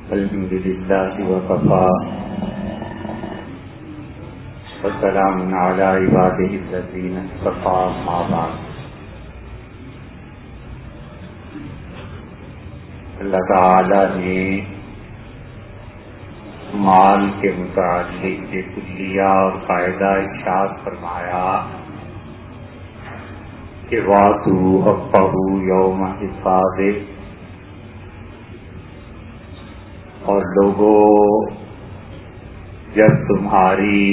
الحمد لله وكفى وسلام على عباده الذين اصطفى أما بعد. اللہ تعالی نے مال کے متعلق یہ کلیہ اور قاعدہ ارشاد فرمایا کہ وَآتُوا حَقَّهُ يَوْمَ حِصَادِهِ، اور لوگوں جب تمہاری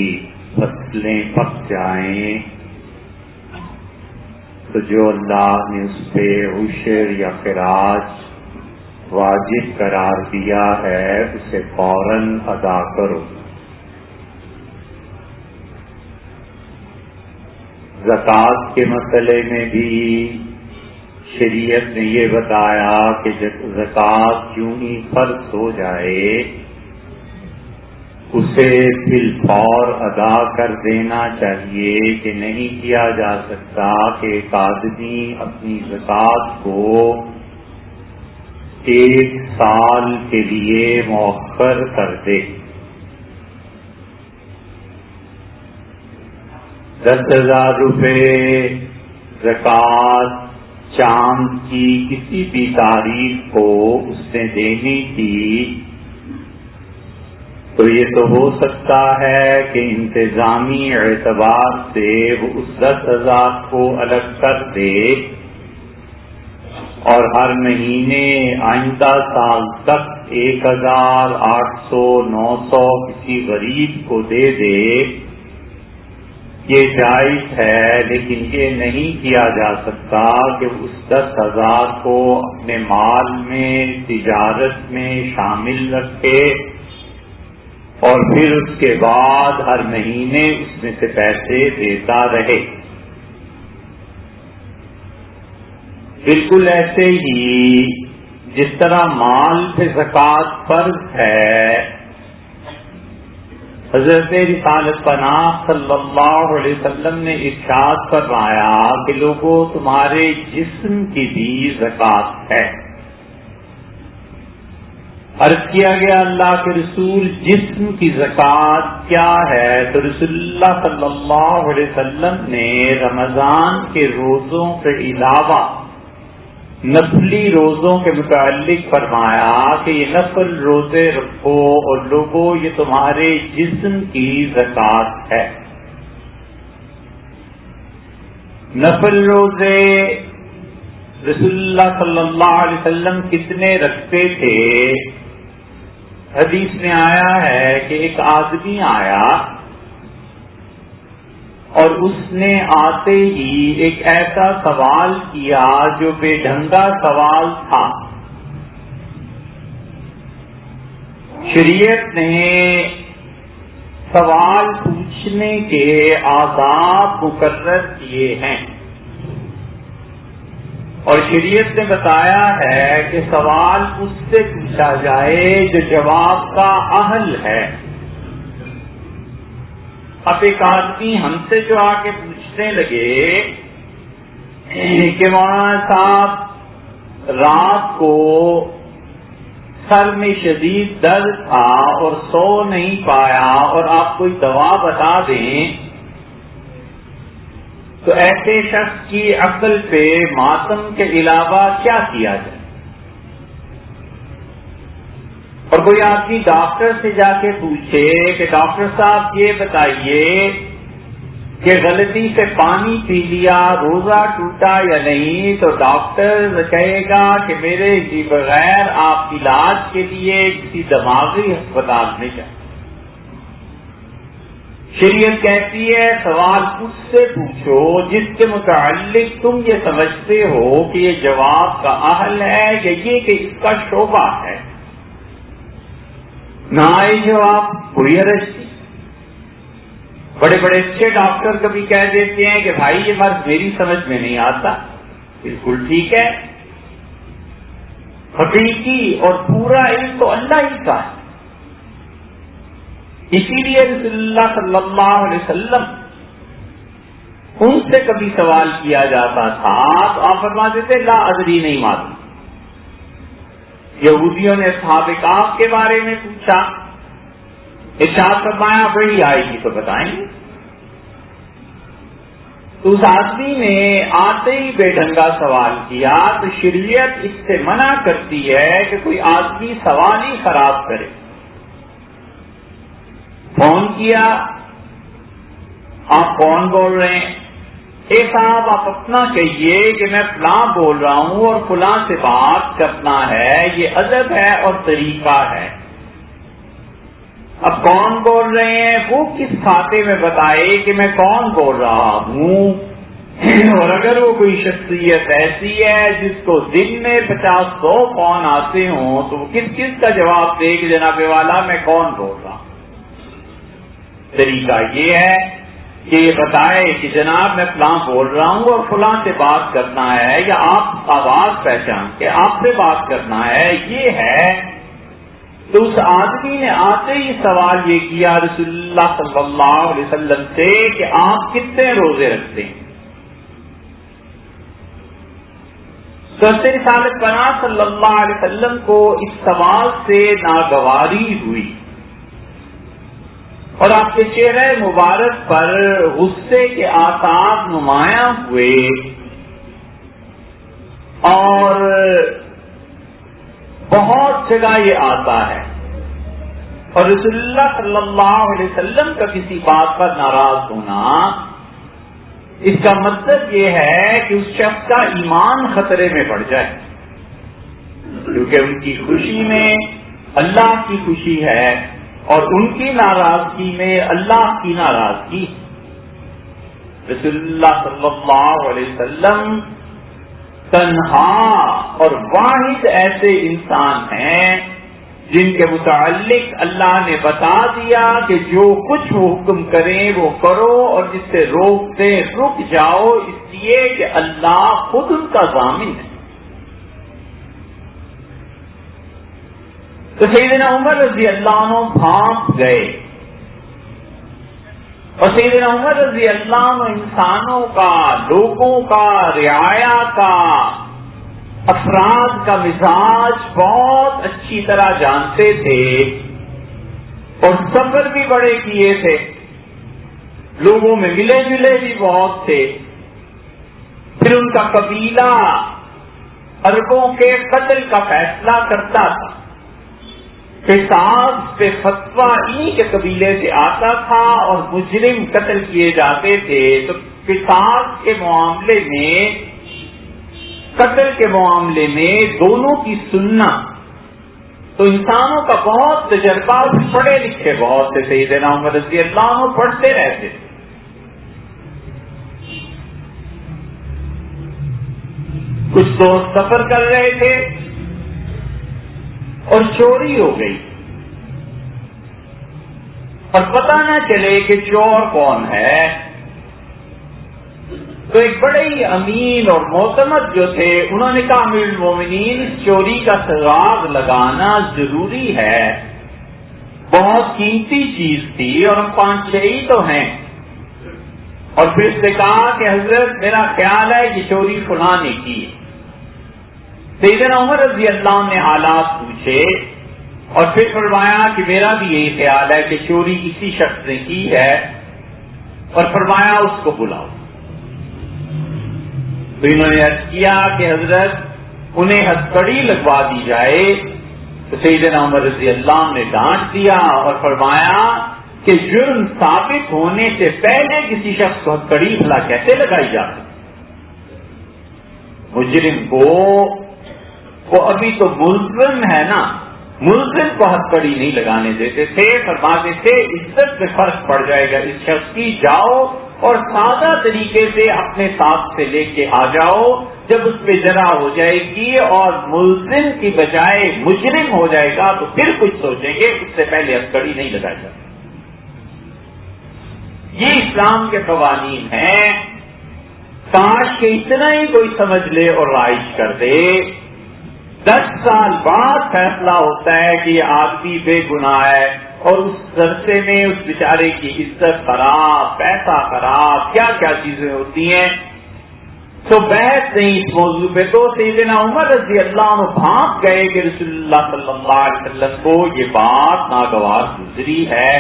فصلیں پک جائیں تو جو اللہ نے اس پہ عشر یا خراج واجب قرار دیا ہے اسے فوراً ادا کرو. زکوٰۃ کے مسئلے میں بھی شریعت نے یہ بتایا کہ زکوٰۃ یوں ہی فرض ہو جائے اسے بالفور ادا کر دینا چاہیے، کہ نہیں کیا جا سکتا کہ ایک آدمی اپنی زکوٰۃ کو 1 سال کے لیے مؤخر کر دے. 10,000 روپے زکوٰۃ چاند کی کسی بھی تاریخ کو اس نے دینی تھی، تو یہ تو ہو سکتا ہے کہ انتظامی اعتبار سے وہ اس 10,000 کو الگ کر دے اور ہر مہینے آئندہ سال تک 1,800 900 کسی غریب کو دے دے. یہ جائز ہے، لیکن یہ نہیں کیا جا سکتا کہ اس 10,000 کو اپنے مال میں تجارت میں شامل رکھے اور پھر اس کے بعد ہر مہینے اس میں سے پیسے دیتا رہے. بالکل ایسے ہی جس طرح مال پہ زکوٰۃ فرض ہے، حضرت رسالت پناہ صلی اللہ علیہ وسلم نے ارشاد فرمایا کہ لوگوں تمہارے جسم کی بھی زکوٰۃ ہے. عرض کیا گیا اللہ کے رسول جسم کی زکوٰۃ کیا ہے؟ تو رسول اللہ صلی اللہ علیہ وسلم نے رمضان کے روزوں کے علاوہ نفلی روزوں کے متعلق فرمایا کہ یہ نفل روزے رکھو اور لوگوں یہ تمہارے جسم کی زکوٰۃ ہے. نفل روزے رسول اللہ صلی اللہ علیہ وسلم کتنے رکھتے تھے؟ حدیث میں آیا ہے کہ ایک آدمی آیا اور اس نے آتے ہی ایک ایسا سوال کیا جو بے ڈھنگا سوال تھا. شریعت نے سوال پوچھنے کے آداب مقرر کیے ہیں اور شریعت نے بتایا ہے کہ سوال اس سے پوچھا جائے جو جواب کا اہل ہے. اب ایک آدمی ہم سے جو آ کے پوچھنے لگے کہ مولانا صاحب رات کو سر میں شدید درد تھا اور سو نہیں پایا اور آپ کوئی دوا بتا دیں، تو ایسے شخص کی عقل پہ ماتم کے علاوہ کیا کیا جائے؟ اور کوئی آدمی ڈاکٹر سے جا کے پوچھے کہ ڈاکٹر صاحب یہ بتائیے کہ غلطی سے پانی پی لیا روزہ ٹوٹا یا نہیں، تو ڈاکٹر کہے گا کہ میرے بغیر آپ علاج کے لیے کسی دماغی ہسپتال میں جائیں. شریعت کہتی ہے سوال اس سے پوچھو جس کے متعلق تم یہ سمجھتے ہو کہ یہ جواب کا اہل ہے یا یہ کہ اس کا شعبہ ہے. نہ آئے جواب کوئی حرج نہیں. بڑے بڑے اچھے ڈاکٹر کبھی کہہ دیتے ہیں کہ بھائی یہ مرض میری سمجھ میں نہیں آتا، بالکل ٹھیک ہے. حقیقی اور پورا علم تو اللہ ہی کا ہے. اسی لیے رسول اللہ صلی اللہ علیہ وسلم ان سے کبھی سوال کیا جاتا تھا تو آپ فرماتے تھے لا ادری، نہیں معلوم. یہودیوں نے اصحاب کہف کے بارے میں پوچھا، ارشاد فرمایا وہی آئے گی تو بتائیں گے۔ تو اس آدمی نے آتے ہی بے ڈھنگا سوال کیا، تو شریعت اس سے منع کرتی ہے کہ کوئی آدمی سوال ہی خراب کرے۔ فون کیا، آپ کون بول رہے ہیں؟ اے صاحب آپ اپنا کہیے کہ میں فلاں بول رہا ہوں اور فلاں سے بات کرنا ہے، یہ ادب ہے اور طریقہ ہے۔ اب کون بول رہے ہیں وہ کس کھاتے میں بتائے کہ میں کون بول رہا ہوں، اور اگر وہ کوئی شخصیت ایسی ہے جس کو دن میں 50-100 فون آتے ہوں تو وہ کس کس کا جواب دے کہ جناب والا میں کون بول رہا ہوں۔ طریقہ یہ ہے کہ یہ بتائے کہ جناب میں فلاں بول رہا ہوں اور فلاں سے بات کرنا ہے، یا آپ آواز پہچان کے آپ سے بات کرنا ہے، یہ ہے۔ تو اس آدمی نے آتے ہی سوال یہ کیا رسول اللہ صلی اللہ علیہ وسلم سے کہ آپ کتنے روزے رکھتے ہیں؟ تو رسالت پناہ صلی اللہ علیہ وسلم کو اس سوال سے ناگواری ہوئی اور آپ کے چہرے مبارک پر غصے کے آثار نمایاں ہوئے، اور بہت جگہ یہ آتا ہے، اور رسول اللہ صلی اللہ علیہ وسلم کا کسی بات پر ناراض ہونا، اس کا مطلب یہ ہے کہ اس شخص کا ایمان خطرے میں پڑ جائے، کیونکہ ان کی خوشی میں اللہ کی خوشی ہے اور ان کی ناراضگی میں اللہ کی ناراضگی۔ رسول اللہ صلی اللہ علیہ وسلم تنہا اور واحد ایسے انسان ہیں جن کے متعلق اللہ نے بتا دیا کہ جو کچھ وہ حکم کریں وہ کرو، اور جس سے روکتے رک جاؤ، اس لیے کہ اللہ خود ان کا ضامن ہے۔ تو سیدنا عمر رضی اللہ عنہ بھانپ گئے، اور سیدنا عمر رضی اللہ عنہ انسانوں کا، لوگوں کا، رعایا کا، افراد کا مزاج بہت اچھی طرح جانتے تھے، اور سفر بھی بڑے کیے تھے، لوگوں میں ملے جلے بھی بہت تھے۔ پھر ان کا قبیلہ عربوں کے قتل کا فیصلہ کرتا تھا، قصاص پہ فتویٰ انہی کے قبیلے سے آتا تھا، اور مجرم قتل کیے جاتے تھے۔ تو قصاص کے معاملے میں، قتل کے معاملے میں دونوں کی سننا، تو انسانوں کا بہت تجربہ، پڑھے لکھے بہت سے سیدنا عمر رضی اللہ عنہ پڑھتے رہتے تھے۔ کچھ دوست سفر کر رہے تھے اور چوری ہو گئی، اور پتہ نہ چلے کہ چور کون ہے۔ تو ایک بڑے ہی امین اور معتمد جو تھے، انہوں نے کہا امیر المومنین اس چوری کا سراغ لگانا ضروری ہے، بہت قیمتی چیز تھی اور ہم 5-6 ہی تو ہیں۔ اور پھر اس نے کہا کہ حضرت میرا خیال ہے کہ چوری فلاں نے کی۔ سیدنا عمر رضی اللہ عنہ نے حالات پوچھے اور پھر فرمایا کہ میرا بھی یہی خیال ہے کہ چوری کسی شخص نے کی ہے، اور فرمایا اس کو بلاؤ۔ تو انہوں نے عرض کیا کہ حضرت انہیں ہتھکڑی لگوا دی جائے۔ تو سیدنا عمر رضی اللہ عنہ نے ڈانٹ دیا اور فرمایا کہ جرم ثابت ہونے سے پہلے کسی شخص کو ہتھکڑی بھلا کیسے لگائی جاتی؟ مجرم کو وہ ابھی تو ملزم ہے نا، ملزم کو ہتھکڑی نہیں لگانے دیتے تھے، فرماتے تھے عزت میں فرق پڑ جائے گا اس شخص کی، جاؤ اور سادہ طریقے سے اپنے ساتھ سے لے کے آ جاؤ، جب اس پہ جرا ہو جائے گی اور ملزم کی بجائے مجرم ہو جائے گا تو پھر کچھ سوچیں گے، اس سے پہلے ہتھکڑی نہیں لگائی جاتی۔ یہ اسلام کے قوانین ہیں، کاش کہ اتنا ہی کوئی سمجھ لے اور رائج کر دے۔ 10 سال بعد فیصلہ ہوتا ہے کہ یہ آدمی بے گناہ ہے، اور اس عرصے میں اس بیچارے کی عزت خراب، پیسہ خراب، کیا کیا چیزیں ہوتی ہیں۔ تو بحث نہیں اس موضوع پہ. تو سیدنا عمر رضی اللہ عنہ بھاگ گئے کہ رسول اللہ صلی اللہ علیہ وسلم کو یہ بات ناگوار گزری ہے،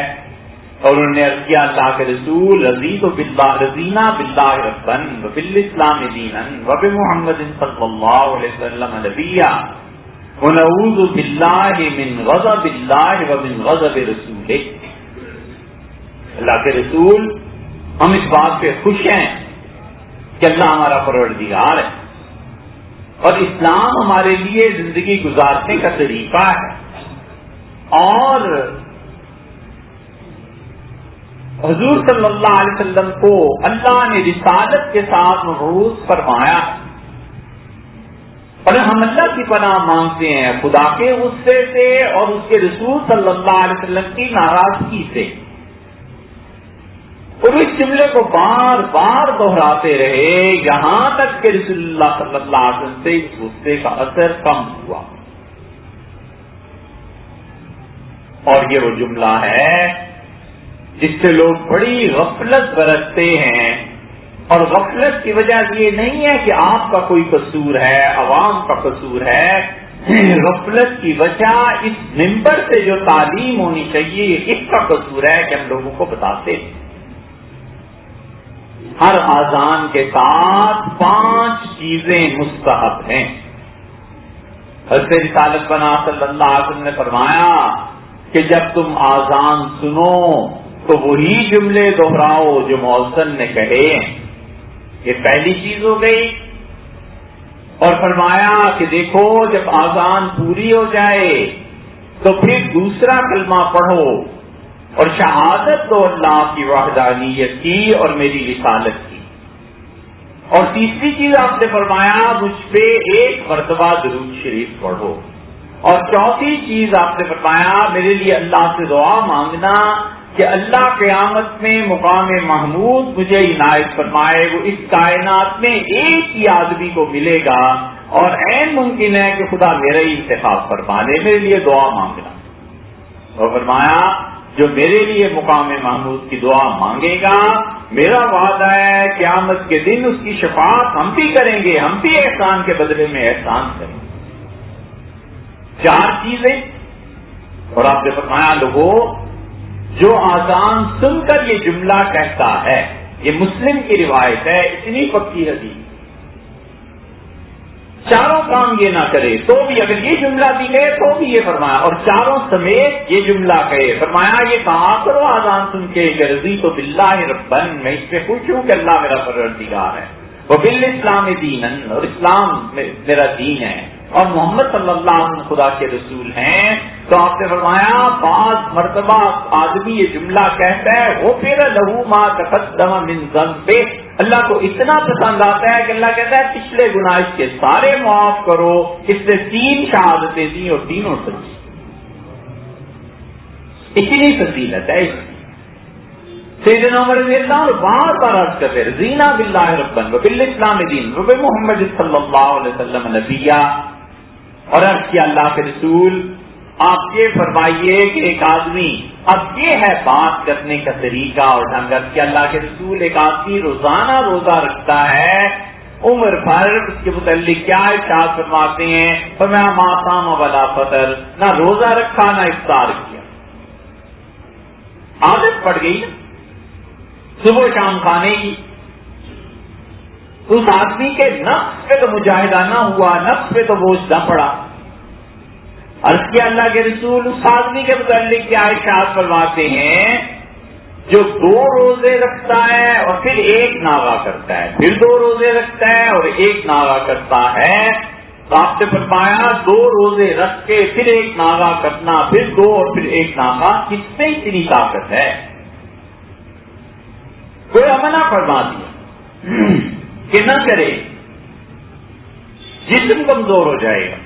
اور انہوں نے عرض کیا اللہ کے رسول رضینا باللہ ربا وبالاسلام دینا وبمحمد صلی اللہ علیہ وسلم نبیا ونعوذ باللہ من غضب اللہ ومن غضب رسولہ. اللہ کے رسول ہم اس بات پہ خوش ہیں کہ اللہ ہمارا پروردگار ہے اور اسلام ہمارے لیے زندگی گزارنے کا طریقہ ہے، اور حضور صلی اللہ علیہ وسلم کو اللہ نے رسالت کے ساتھ مبعوث فرمایا، اور ہم اللہ کی پناہ مانگتے ہیں خدا کے غصے سے اور اس کے رسول صلی اللہ علیہ وسلم کی ناراضگی سے. اور اس جملے کو بار بار دہراتے رہے یہاں تک کہ رسول اللہ صلی اللہ علیہ وسلم سے اس غصے کا اثر کم ہوا. اور یہ وہ جملہ ہے جس سے لوگ بڑی غفلت برتتے ہیں، اور غفلت کی وجہ یہ نہیں ہے کہ آپ کا کوئی قصور ہے، عوام کا قصور ہے. غفلت کی وجہ اس منبر سے جو تعلیم ہونی چاہیے اس کا قصور ہے کہ ہم لوگوں کو بتاتے ہیں. ہر اذان کے ساتھ 5 چیزیں مستحب ہیں. حضرت رسالت بنا صلی اللہ علیہ وسلم نے فرمایا کہ جب تم اذان سنو تو وہی جملے دہراؤ جو مؤذن نے کہے. یہ پہلی چیز ہو گئی. اور فرمایا کہ دیکھو جب اذان پوری ہو جائے تو پھر دوسرا کلمہ پڑھو اور شہادت دو اللہ کی وحدانیت کی اور میری رسالت کی. اور تیسری چیز آپ نے فرمایا مجھ پہ 1 مرتبہ درود شریف پڑھو. اور چوتھی چیز آپ نے فرمایا میرے لیے اللہ سے دعا مانگنا کہ اللہ قیامت میں مقام محمود مجھے عنایت فرمائے. وہ اس کائنات میں ایک ہی آدمی کو ملے گا اور عین ممکن ہے کہ خدا میرا ہی انتخاب فرما لے. میرے لیے دعا مانگنا. اور فرمایا جو میرے لیے مقام محمود کی دعا مانگے گا میرا وعدہ ہے قیامت کے دن اس کی شفاعت ہم بھی کریں گے، ہم بھی احسان کے بدلے میں احسان کریں گے. 4 چیزیں. اور آپ نے فرمایا لوگوں جو اذان سن کر یہ جملہ کہتا ہے، یہ مسلم کی روایت ہے، اتنی پکی حدیث، چاروں کام یہ نہ کرے تو بھی اگر یہ جملہ بھی کہے تو بھی یہ فرمایا، اور چاروں سمیت یہ جملہ کہے. فرمایا یہ کہا کرو اذان سن کے کہ رضیت باللہ ربا، میں اس پہ خوش ہوں کہ اللہ میرا پروردگار ہے، وبالاسلام دینا، اور اسلام میرا دین ہے، اور محمد صلی اللہ علیہ وسلم خدا کے رسول ہیں. تو آپ نے فرمایا 5 مرتبہ آدمی یہ جملہ کہتا ہے غفر لہ ما تقدم من ذنبہ، اللہ کو اتنا پسند آتا ہے کہ اللہ کہتا ہے پچھلے گناہ اس کے سارے معاف کرو. اس نے 3 شہادتیں دی اور تینوں سچی. اتنی فضیلت ہے. سیدنا عمر رضی اللہ عنہ بار بار عرض کرتے رضینا باللہ ربا وبالاسلام دینا وبمحمد صلی اللہ علیہ وسلم نبیا. اور عرض کیا اللہ کے رسول آپ یہ فرمائیے کہ ایک آدمی، اب یہ ہے بات کرنے کا طریقہ اور ڈھنگ، کہ اللہ کے رسول ایک آدمی روزانہ روزہ رکھتا ہے عمر بھر، اس کے متعلق کیا ارشاد فرماتے ہیں فرمایا ما صام ولا فطر، نہ روزہ رکھا نہ افطار کیا. عادت پڑ گئی صبح شام کھانے کی. اس آدمی کے نفس پہ تو مجاہدہ نہ ہوا، نفس پہ تو بوجھ نہ پڑا. عرض کیا اللہ کے رسول اس آدمی کے متعلق کیا ارشاد فرماتے ہیں جو 2 روزے رکھتا ہے اور پھر 1 ناغہ کرتا ہے، پھر 2 روزے رکھتا ہے اور 1 ناغہ کرتا ہے. تو آپ نے فرمایا 2 روزے رکھ کے پھر 1 ناغہ کرنا، پھر 2 اور پھر 1 ناغہ، کس میں اتنی طاقت ہے؟ کوئی منع فرما دیا کہ نہ کرے، جسم کمزور ہو جائے گا.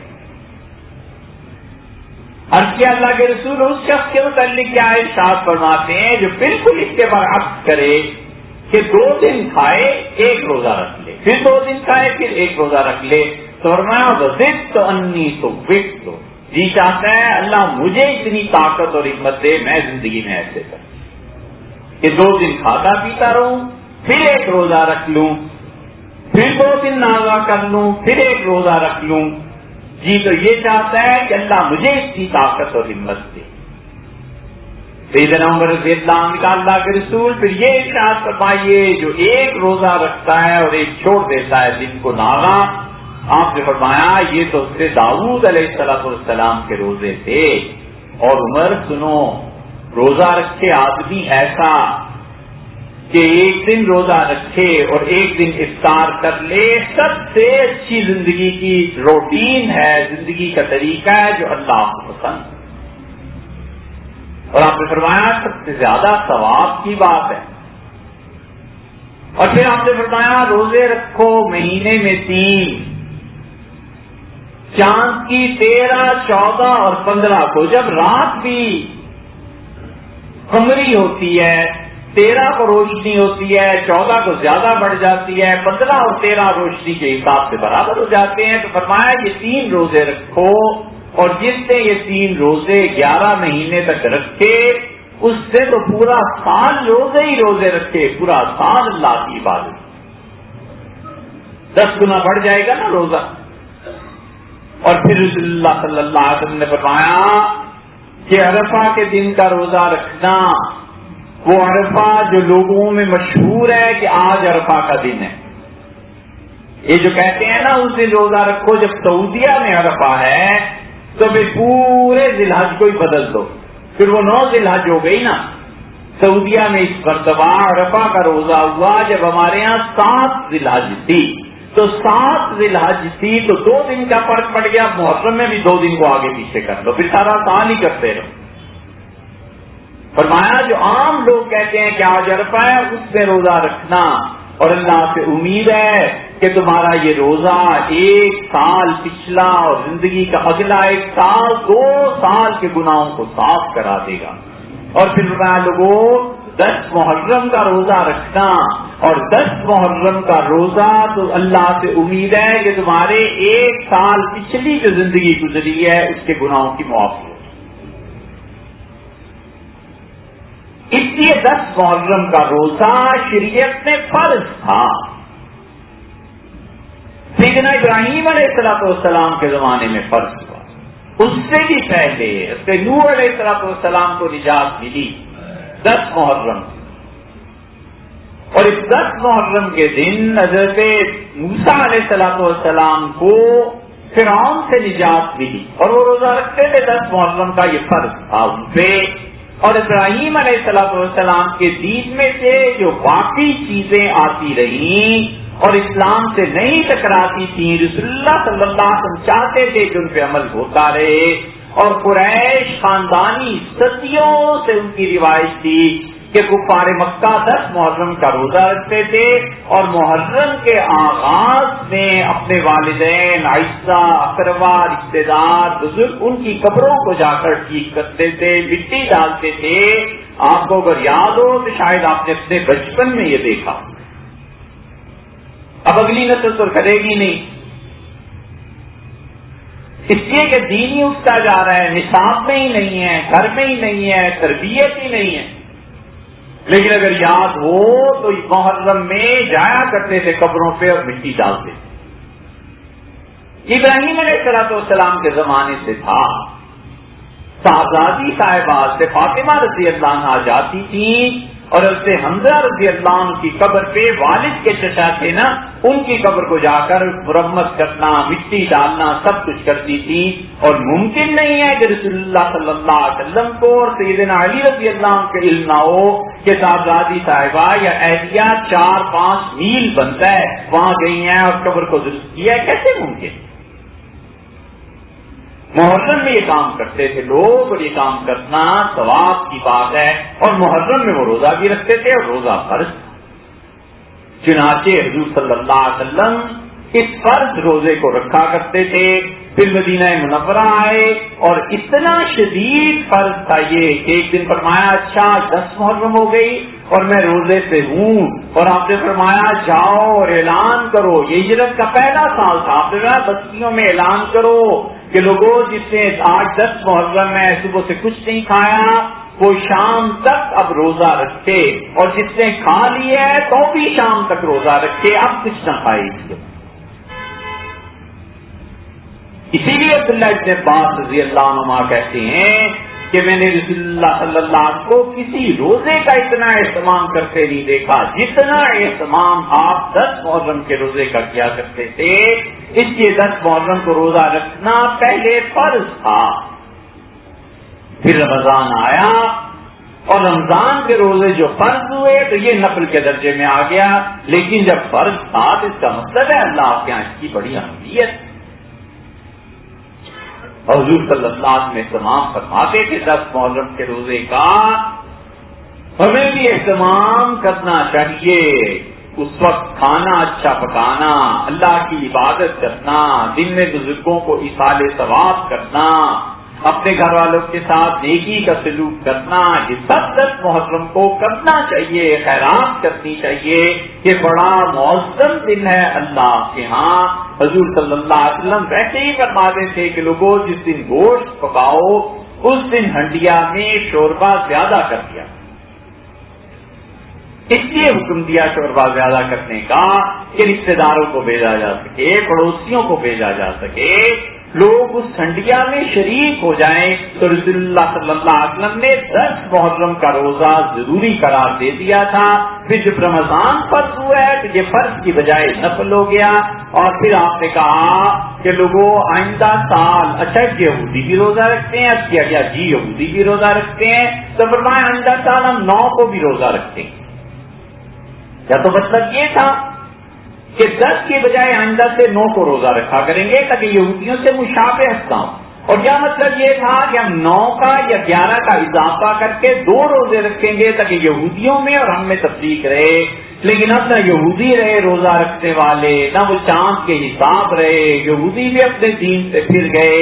عرض کیا اللہ کے رسول اس شخص کے متعلق کیا ارشاد فرماتے ہیں جو بالکل اس کے برعکس کرے کہ 2 دن کھائے 1 روزہ رکھ لے، پھر 2 دن کھائے پھر 1 روزہ رکھ لے. تو فرمایا وزدت انی تو وقت، جی چاہتا ہے اللہ مجھے اتنی طاقت اور حکمت دے میں زندگی میں ایسے کروں کہ 2 دن کھاتا پیتا رہوں پھر 1 روزہ رکھ لوں. پھر 2 دن نازا کر لوں، پھر 1 روزہ رکھ لوں، جی تو یہ چاہتا ہے کہ اللہ مجھے اس کی طاقت اور ہمت دے۔ سیدنا عمر رضی اللہ عنہ کا اللہ کے رسول پھر یہ ارشاد فرمائیے جو 1 روزہ رکھتا ہے اور 1 چھوڑ دیتا ہے دن کو ناغا، آپ نے فرمایا یہ تو حضرت داؤد علیہ السلام کے روزے تھے۔ اور عمر سنو، روزہ رکھے آدمی ایسا کہ 1 دن روزہ رکھے اور 1 دن افطار کر لے، سب سے اچھی زندگی کی روٹین ہے، زندگی کا طریقہ ہے جو اللہ کو پسند ہے۔ اور آپ نے فرمایا سب سے زیادہ ثواب کی بات ہے۔ اور پھر آپ نے فرمایا روزے رکھو مہینے میں 3، چاند کی 13، 14 اور 15 کو، جب رات بھی قمری ہوتی ہے، 13 کو روشنی ہوتی ہے، 14 کو زیادہ بڑھ جاتی ہے، 15 اور 13 روشنی کے حساب سے برابر ہو جاتے ہیں، تو فرمایا یہ 3 روزے رکھو، اور جس نے یہ 3 روزے 11 مہینے تک رکھے، اس سے تو پورا سال روزے ہی روزے رکھے، پورا سال اللہ کی عبادت، 10 گنا بڑھ جائے گا نا روزہ۔ اور پھر رسول اللہ صلی اللہ علیہ وسلم نے فرمایا کہ عرفہ کے دن کا روزہ رکھنا، وہ عرفہ جو لوگوں میں مشہور ہے کہ آج عرفہ کا دن ہے، یہ جو کہتے ہیں نا اس دن روزہ رکھو، جب سعودیہ میں عرفہ ہے تو پھر پورے ذی الحج کو ہی بدل دو، پھر وہ 9 ذی الحج ہو گئی نا۔ سعودیہ میں اس مرتبہ عرفہ کا روزہ ہوا جب ہمارے ہاں 7 ذی الحج تھی، تو 7 ذی الحج تھی تو 2 دن کا فرق پڑ گیا، محرم میں بھی 2 دن کو آگے پیچھے کر لو، پھر سارا سال ہی کرتے رہو۔ فرمایا جو عام لوگ کہتے ہیں کہ آج عرفہ ہے، اس میں روزہ رکھنا، اور اللہ سے امید ہے کہ تمہارا یہ روزہ 1 سال پچھلا اور زندگی کا اگلا 1 سال 2 سال کے گناہوں کو صاف کرا دے گا۔ اور پھر فرمایا لوگوں 10 محرم کا روزہ رکھنا، اور 10 محرم کا روزہ تو اللہ سے امید ہے کہ تمہارے 1 سال پچھلی جو زندگی گزری ہے اس کے گناہوں کی معافی ہو۔ اس لیے 10 محرم کا روزہ شریعت میں فرض تھا۔ سیدنا ابراہیم علیہ السلام کے زمانے میں فرض ہوا، اس سے بھی پہلے حضرت نوح علیہ السلام کو نجات ملی 10 محرم، اور اس 10 محرم کے دن حضرت موسیٰ علیہ السلام کو فرعون سے نجات ملی، اور وہ روزہ رکھتے تھے 10 محرم کا، یہ فرض تھا ان پہ۔ اور ابراہیم علیہ السلام کے دین میں سے جو باقی چیزیں آتی رہیں اور اسلام سے نہیں ٹکراتی تھیں، رسول اللہ صلی اللہ علیہ وسلم چاہتے تھے کہ ان پہ عمل ہوتا رہے، اور قریش خاندانی صدیوں سے ان کی روایت تھی کہ کفار مکہ 10 محرم کا روزہ رکھتے تھے، اور محرم کے آغاز میں اپنے والدین، عائشہ، اقربا، رشتے دار، بزرگ، ان کی قبروں کو جا کر ٹھیک کرتے تھے، مٹی ڈالتے تھے۔ آپ کو اگر یاد ہو تو شاید آپ نے اپنے بچپن میں یہ دیکھا، اب اگلی نسل تو کرے گی نہیں، اس لیے کہ دین ہی اٹھتا جا رہا ہے، نصاب میں ہی نہیں ہے، گھر میں ہی نہیں ہے، تربیت ہی نہیں ہے۔ لیکن اگر یاد ہو تو محرم میں جایا کرتے تھے قبروں پہ اور مٹی ڈالتے تھے۔ ابراہیم علیہ السلام کے زمانے سے تھا، صاحبزادی صاحبہ سے فاطمہ رضی اللہ عنہا جاتی تھیں، اور حضرت حمزہ رضی اللہ عنہ کی قبر پہ والد کے چچا تھے نا، ان کی قبر کو جا کر مرمت کرنا، مٹی ڈالنا، سب کچھ کرتی تھی۔ اور ممکن نہیں ہے کہ رسول اللہ صلی اللہ علیہ وسلم کو اور سیدنا علی رضی اللہ عنہ کے علم نہ ہو کہ صاحبزادی صاحبہ یا اہلیہ 4-5 میل بنتا ہے وہاں گئی ہیں اور قبر کو درست کیا ہے، کیسے ممکن؟ محرم میں یہ کام کرتے تھے لوگ، اور یہ کام کرنا ثواب کی بات ہے، اور محرم میں وہ روزہ بھی رکھتے تھے، اور روزہ فرض تھا۔ چنانچہ حضور صلی اللہ علیہ وسلم اس فرض روزے کو رکھا کرتے تھے۔ پھر مدینہ منورہ آئے اور اتنا شدید فرض تھا یہ کہ ایک دن فرمایا اچھا 10 محرم ہو گئی اور میں روزے سے ہوں، اور آپ نے فرمایا جاؤ اور اعلان کرو، یہ ہجرت کا پہلا سال تھا، آپ نے فرمایا بستیوں میں اعلان کرو کہ لوگوں جس نے آج 10 محرم ہے صبح سے کچھ نہیں کھایا وہ شام تک اب روزہ رکھے، اور جس نے کھا لیا ہے تو بھی شام تک روزہ رکھے، اب کچھ نہ کھائے اس لیے۔ اسی لیے عبداللہ ابن عباس رضی اللہ عنہ کہتے ہیں کہ میں نے رسول اللہ صلی اللہ علیہ وسلم کو کسی روزے کا اتنا اہتمام کرتے نہیں دیکھا جتنا اہتمام آپ 10 محرم کے روزے کا کیا کرتے تھے۔ اس لیے 10 محرم کو روزہ رکھنا پہلے فرض تھا، پھر رمضان آیا اور رمضان کے روزے جو فرض ہوئے تو یہ نفل کے درجے میں آ گیا، لیکن جب فرض تھا تو اس کا مطلب ہے اللہ کے یہاں اس کی بڑی اہمیت۔ حضور صلی اللہ علیہ وسلم اہتمام فرماتے تھے 10 محرم کے روزے کا، ہمیں بھی اہتمام کرنا چاہیے۔ اس وقت کھانا اچھا پکانا، اللہ کی عبادت کرنا، دن میں بزرگوں کو ایصال ثواب کرنا، اپنے گھر والوں کے ساتھ نیکی کا سلوک کرنا، یہ سب 10 محرم کو کرنا چاہیے، خیرات کرنی چاہیے۔ یہ بڑا معظم دن ہے اللہ کے ہاں۔ حضور صلی اللہ علیہ وسلم ویسے ہی فرماتے تھے کہ لوگوں جس دن گوشت پکاؤ اس دن ہنڈیا میں شوربہ زیادہ کر دیا، اس لیے حکم دیا شوربہ زیادہ کرنے کا کہ رشتے داروں کو بھیجا جا سکے، پڑوسیوں کو بھیجا جا سکے، لوگ اس ٹھنڈیا میں شریک ہو جائیں۔ تو رسول اللہ صلی اللہ علیہ وسلم نے 10 محرم کا روزہ ضروری قرار دے دیا تھا۔ پھر جب رمضان فرض ہوا ہے تو یہ فرض کی بجائے نفل ہو گیا، اور پھر آپ نے کہا کہ لوگوں آئندہ سال اچھا یہودی بھی روزہ رکھتے ہیں، اب کیا گیا جی یہودی بھی روزہ رکھتے ہیں، تو فرمایا آئندہ سال ہم 9 کو بھی روزہ رکھتے ہیں۔ یا تو مطلب یہ تھا کہ 10 کے بجائے آئندہ سے 9 کو روزہ رکھا کریں گے تاکہ یہودیوں سے مشابہت نہ ہو، اور یا مطلب یہ تھا کہ ہم 9 کا یا 11 کا اضافہ کر کے 2 روزے رکھیں گے تاکہ یہودیوں میں اور ہم میں تفریق رہے۔ لیکن اب نہ یہودی رہے روزہ رکھنے والے، نہ وہ چاند کے حساب رہے، یہودی بھی اپنے دین سے پھر گئے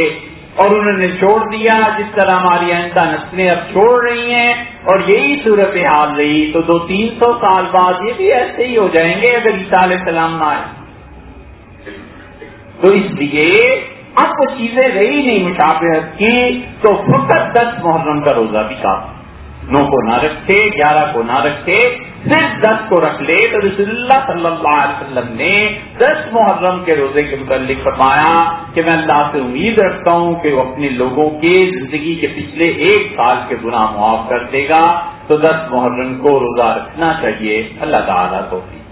اور انہوں نے چھوڑ دیا، جس طرح ہماری آئندہ نسلیں اب چھوڑ رہی ہیں، اور یہی صورتحال رہی تو 200-300 سال بعد یہ بھی ایسے ہی ہو جائیں گے اگر عیسیٰ علیہ السلام نہ آئے۔ تو اس لیے اب وہ چیزیں رہی نہیں مشابہت کی، تو فقط 10 محرم کا روزہ بھی کافی، 9 کو نہ رکھے، 11 کو نہ رکھے، صرف 10 کو رکھ لے۔ تو رسول اللہ صلی اللہ علیہ وسلم نے 10 محرم کے روزے کے متعلق فرمایا کہ میں اللہ سے امید رکھتا ہوں کہ وہ اپنے لوگوں کی زندگی کے پچھلے 1 سال کے گناہ معاف کر دے گا۔ تو 10 محرم کو روزہ رکھنا چاہیے، اللہ تعالیٰ توفیق۔